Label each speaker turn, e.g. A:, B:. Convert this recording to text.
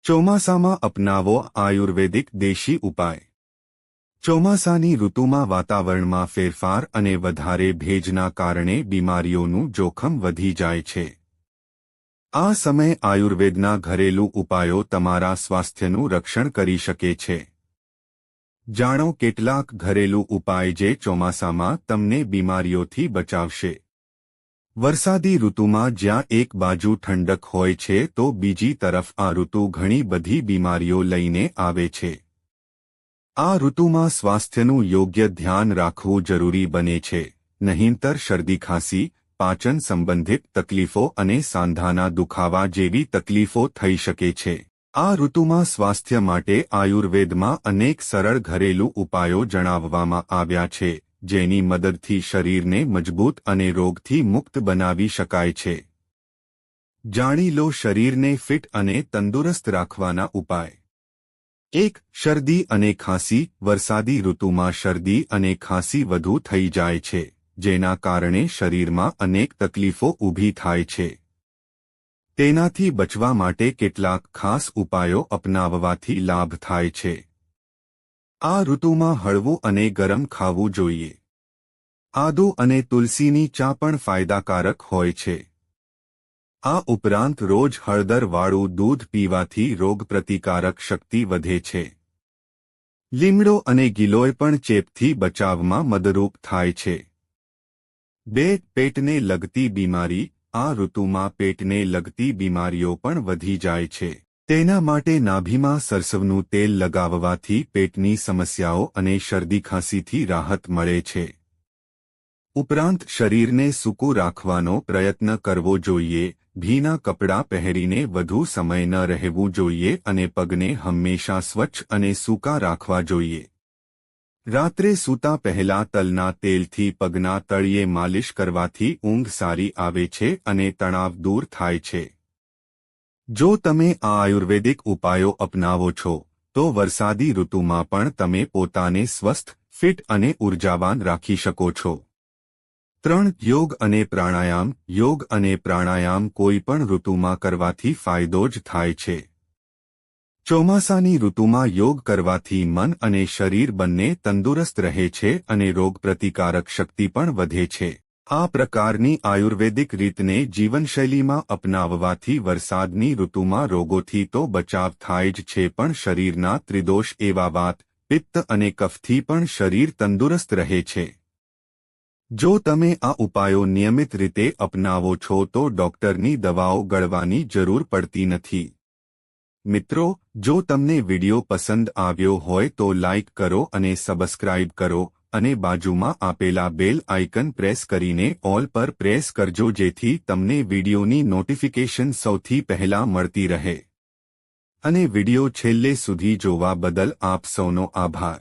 A: ચોમાસામાં અપનાવો આયુર્વેદિક દેશી ઉપાય। ચોમાસાની ઋતુમાં વાતાવરણમાં ફેરફાર અને વધારે ભેજના કારણે બીમારીઓનું જોખમ વધી જાય છે। આ સમયે આયુર્વેદના ઘરેલું ઉપાયો તમારા સ્વાસ્થ્યનું રક્ષણ કરી શકે છે। જાણો કેટલાક ઘરેલું ઉપાય જે ચોમાસામાં તમને બીમારીઓથી બચાવશે। વરસાદી ઋતુમાં જ્યાં એક બાજુ ઠંડક હોય છે તો બીજી તરફ આ ઋતુ ઘણી બધી બીમારીઓ લઈને આવે છે। આ ઋતુમાં સ્વાસ્થ્યનું યોગ્ય ધ્યાન રાખવું જરૂરી બને છે, નહીંતર શરદી ખાંસી, પાચન સંબંધિત તકલીફો અને સાંધાના દુખાવા જેવી તકલીફો થઈ શકે છે। આ ઋતુમાં સ્વાસ્થ્ય માટે આયુર્વેદમાં અનેક સરળ ઘરેલું ઉપાયો જણાવવામાં આવ્યા છે, જેની મદદથી શરીરને મજબૂત અને રોગથી મુક્ત બનાવી શકાય છે। જાણી લો શરીરને ફિટ અને તંદુરસ્ત રાખવાના ઉપાય। 1. શરદી અને ખાંસી। વરસાદી ઋતુમાં શરદી અને ખાંસી વધુ થઈ જાય છે, જેના કારણે શરીરમાં અનેક તકલીફો ઊભી થાય છે। તેનાથી બચવા માટે કેટલાક ખાસ ઉપાયો અપનાવવાથી લાભ થાય છે। આ ઋતુમાં હળવું અને ગરમ ખાવું જોઈએ। આદુ અને તુલસીની ચા પણ ફાયદાકારક હોય છે। આ ઉપરાંત રોજ હળદરવાળું દૂધ પીવાથી રોગપ્રતિકારક શક્તિ વધે છે। લીમડો અને ગિલોય પણ ચેપથી બચાવમાં મદદરૂપ થાય છે। 2. પેટને લગતી બીમારી। આ ઋતુમાં પેટને લગતી બીમારીઓ પણ વધી જાય છે। તેના માટે નાભીમાં સરસવનું તેલ લગાવવાથી પેટની સમસ્યાઓ અને શરદી ખાંસીથી રાહત મળે છે। ઉપરાંત શરીરને સૂકું રાખવાનો પ્રયત્ન કરવો જોઈએ। ભીના કપડાં પહેરીને વધુ સમય ન રહેવું જોઈએ અને પગને હંમેશા સ્વચ્છ અને સૂકા રાખવા જોઈએ। રાત્રે સૂતા પહેલા તલના તેલથી પગના તળિયે માલિશ કરવાથી ઊંઘ સારી આવે છે અને તણાવ દૂર થાય છે। જો તમે આ આયુર્વેદિક ઉપાયો અપનાવો છો, તો વરસાદી ઋતુમાં પણ તમે પોતાને સ્વસ્થ, ફિટ અને ઉર્જાવાન રાખી શકો છો। 3. યોગ અને પ્રાણાયામ। યોગ અને પ્રાણાયામ કોઈ પણ ઋતુમાં કરવાથી ફાયદો જ થાય છે। ચોમાસાની ઋતુમાં યોગ કરવાથી મન અને શરીર બંને તંદુરસ્ત રહે છે અને રોગપ્રતિકારક શક્તિ પણ વધે છે। આ પ્રકારની આયુર્વેદિક રીતને જીવનશૈલીમાં અપનાવવાથી વરસાદની ઋતુમાં રોગોથી તો બચાવ થાય જ છે, પણ શરીરના ત્રિદોષ એવા વાત, પિત્ત અને કફથી પણ શરીર તંદુરસ્ત રહે છે। જો તમે આ ઉપાયો નિયમિત રીતે અપનાવો છો તો ડોક્ટરની દવાઓ ગળવાની જરૂર પડતી નથી। મિત્રો, જો તમને વિડિયો પસંદ આવ્યો હોય તો લાઇક કરો અને સબસ્ક્રાઇબ કરો અને બાજુમાં આપેલા બેલ આઇકન પ્રેસ કરીને ઓલ પર પ્રેસ કરજો, જેથી તમને વિડિયોની નોટિફિકેશન સૌથી પહેલા મળતી રહે। અને વિડિયો છેલ્લે સુધી જોવા બદલ આપ સૌનો આભાર।